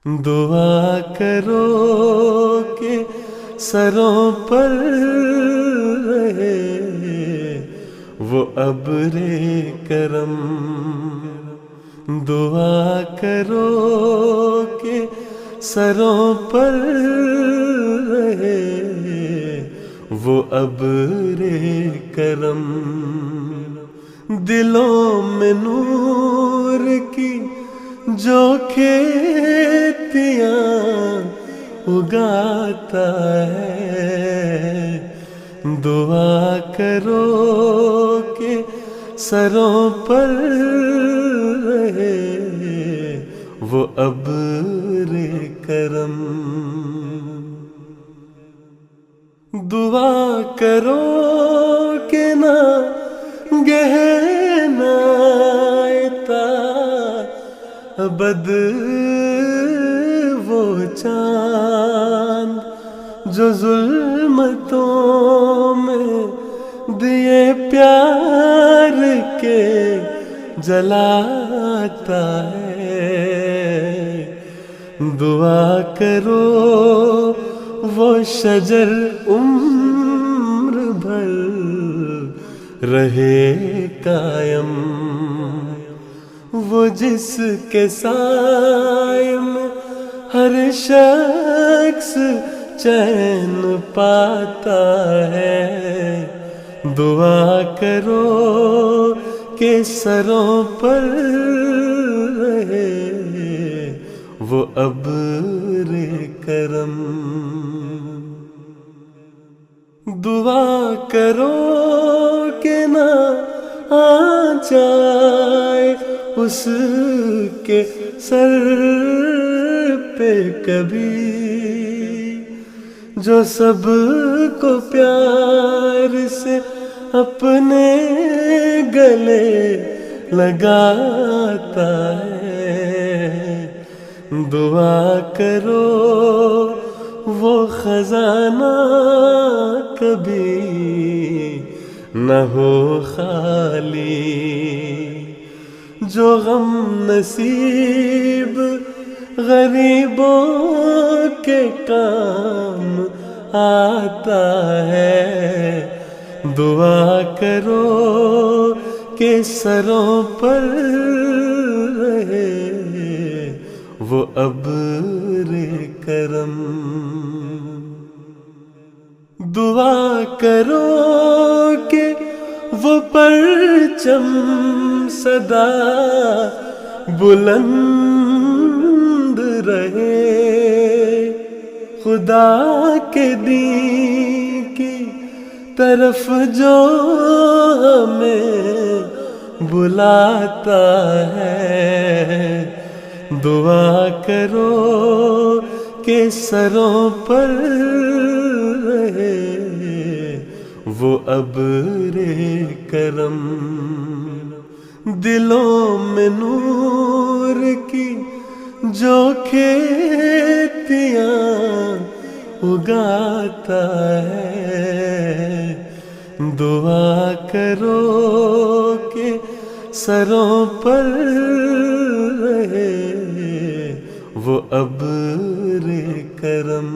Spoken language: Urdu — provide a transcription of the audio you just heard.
دعا کرو کہ سروں پر رہے وہ ابر کرم، دعا کرو کہ سروں پر رہے وہ ابر کرم، دلوں میں نور کی جو کھیتیاں اگاتا ہے، دعا کرو کہ سروں پر رہے وہ ابر کرم، دعا کرو کہ نہ گہنا ابد وہ چاند جو ظلمتوں میں دیے پیار کے جلاتا ہے، دعا کرو وہ شجر عمر بھر رہے قائم، وہ جس کے سائے میں ہر شخص چین پاتا ہے، دعا کرو کہ سروں پر رہے وہ ابر کرم، دعا کرو کہ نہ آ جائے اس کے سر پہ کبھی جو سب کو پیار سے اپنے گلے لگاتا ہے، دعا کرو وہ خزانہ کبھی نہ ہو خالی جو غم نصیب غریبوں کے کام آتا ہے، دعا کرو کہ سروں پر رہے وہ ابر کرم، دعا کرو کہ وہ پرچم سدا بلند رہے، خدا کے دین کی طرف جو ہمیں بلاتا ہے، دعا کرو کہ سروں پر رہے وہ ابر کرم، دلوں میں نور کی جو کھیتیاں اگاتا ہے، دعا کرو کہ سروں پر رہے وہ ابر کرم۔